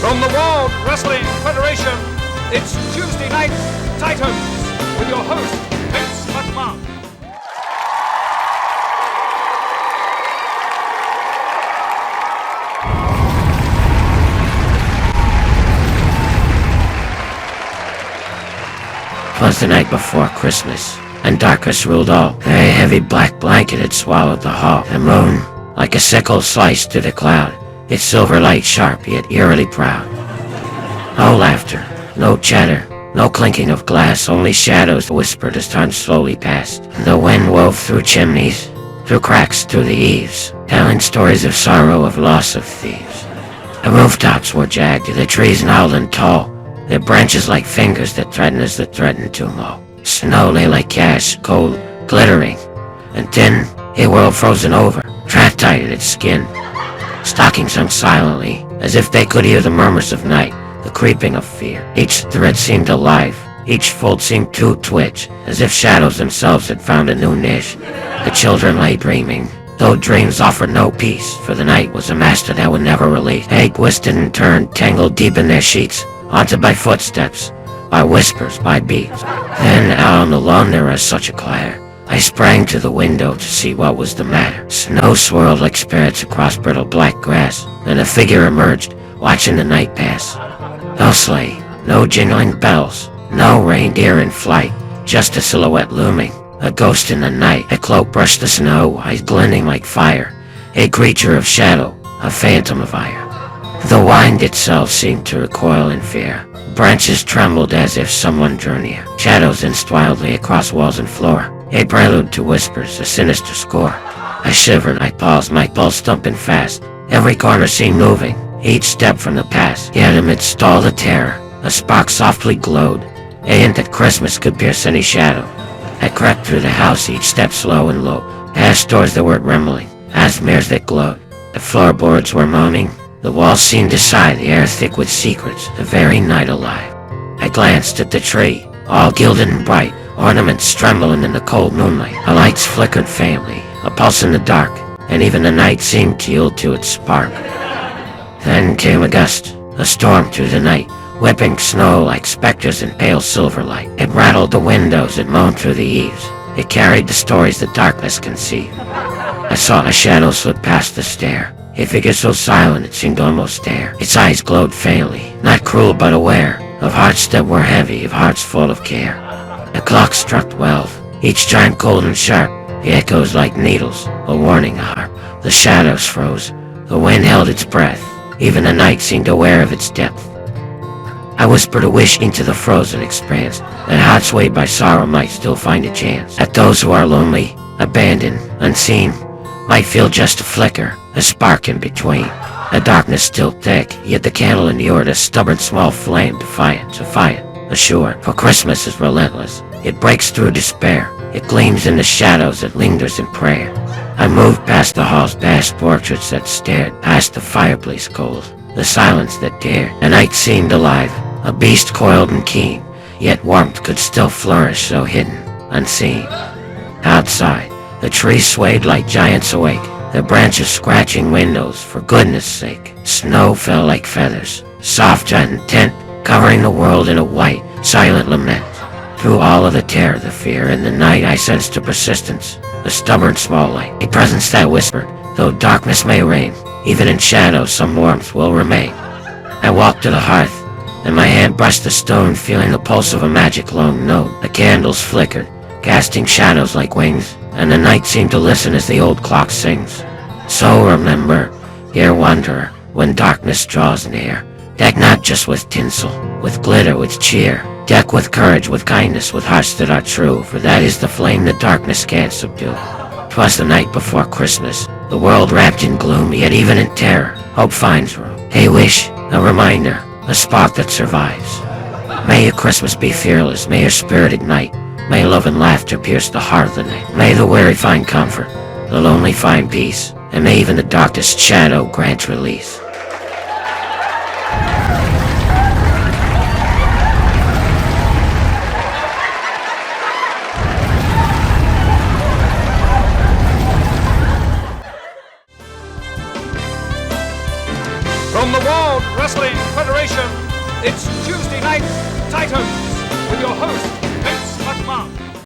From the World Wrestling Federation, it's Tuesday Night Titans with your host, Vince McMahon. Twas the night before Christmas, and darkness ruled all. A heavy black blanket had swallowed the hall. The moon, like a sickle, sliced through the cloud, its silver light sharp yet eerily proud. No laughter, no chatter, no clinking of glass, only shadows whispered as time slowly passed. The wind wove through chimneys, through cracks, through the eaves, telling stories of sorrow, of loss, of thieves. The rooftops were jagged, the trees gnarled and tall, their branches like fingers that threatened as they threatened to mow. Snow lay like cash, cold, glittering, and thin, a world frozen over, trapped tight in its skin. Stockings hung silently, as if they could hear the murmurs of night, the creeping of fear. Each thread seemed alive, each fold seemed to twitch, as if shadows themselves had found a new niche. The children lay dreaming, though dreams offered no peace, for the night was a master that would never release. They twisted and turned, tangled deep in their sheets, haunted by footsteps, by whispers, by beats. Then, out on the lawn there was such a clatter. I sprang to the window to see what was the matter. Snow swirled like spirits across brittle black grass, and a figure emerged, watching the night pass. No sleigh, no jingling bells, no reindeer in flight, just a silhouette looming, a ghost in the night. A cloak brushed the snow, eyes glinting like fire, a creature of shadow, a phantom of ire. The wind itself seemed to recoil in fear. Branches trembled as if someone drew near. Shadows danced wildly across walls and floor, a prelude to whispers, a sinister score. I shivered, I paused, my pulse thumping fast. Every corner seemed moving, each step from the past. Yet amidst all the terror, a spark softly glowed, a hint that Christmas could pierce any shadow. I crept through the house, each step slow and low, past doors that were trembling, past mirrors that glowed. The floorboards were moaning, the walls seemed to sigh, the air thick with secrets, the very night alive. I glanced at the tree, all gilded and bright, ornaments trembling in the cold moonlight. The lights flickered faintly, a pulse in the dark, and even the night seemed to yield to its spark. Then came a gust, a storm through the night, whipping snow like specters in pale silver light. It rattled the windows, it moaned through the eaves, it carried the stories that darkness conceived. I saw a shadow slip past the stair, a figure so silent it seemed to almost stare. Its eyes glowed faintly, not cruel but aware, of hearts that were heavy, of hearts full of care. The clock struck 12, each chime cold and sharp, the echoes like needles, a warning harp. The shadows froze, the wind held its breath, even the night seemed aware of its depth. I whispered a wish into the frozen expanse, that hearts swayed by sorrow might still find a chance. That those who are lonely, abandoned, unseen, might feel just a flicker, a spark in between. The darkness still thick, yet the candle endured a stubborn small flame, defiant, assured. For Christmas is relentless, it breaks through despair, it gleams in the shadows, it lingers in prayer. I moved past the halls, past portraits that stared, past the fireplace cold, the silence that dared. The night seemed alive, a beast coiled and keen, yet warmth could still flourish so hidden, unseen. Outside, the trees swayed like giants awake, their branches scratching windows for goodness sake. Snow fell like feathers, soft and intent, covering the world in a white, silent lament. Through all of the terror, the fear, and the night I sensed a persistence, a stubborn small light, a presence that whispered, though darkness may reign, even in shadow some warmth will remain. I walked to the hearth, and my hand brushed the stone, feeling the pulse of a magic long note. The candles flickered, casting shadows like wings, and the night seemed to listen as the old clock sings. So remember, dear wanderer, when darkness draws near, deck not just with tinsel, with glitter, with cheer. Deck with courage, with kindness, with hearts that are true, for that is the flame that darkness can't subdue. 'Twas the night before Christmas, the world wrapped in gloom, yet even in terror, hope finds room. A wish, a reminder, a spark that survives. May your Christmas be fearless, may your spirit ignite, may love and laughter pierce the heart of the night. May the weary find comfort, the lonely find peace, and may even the darkest shadow grant release. From From the World Wrestling Federation, it's Tuesday Night Titans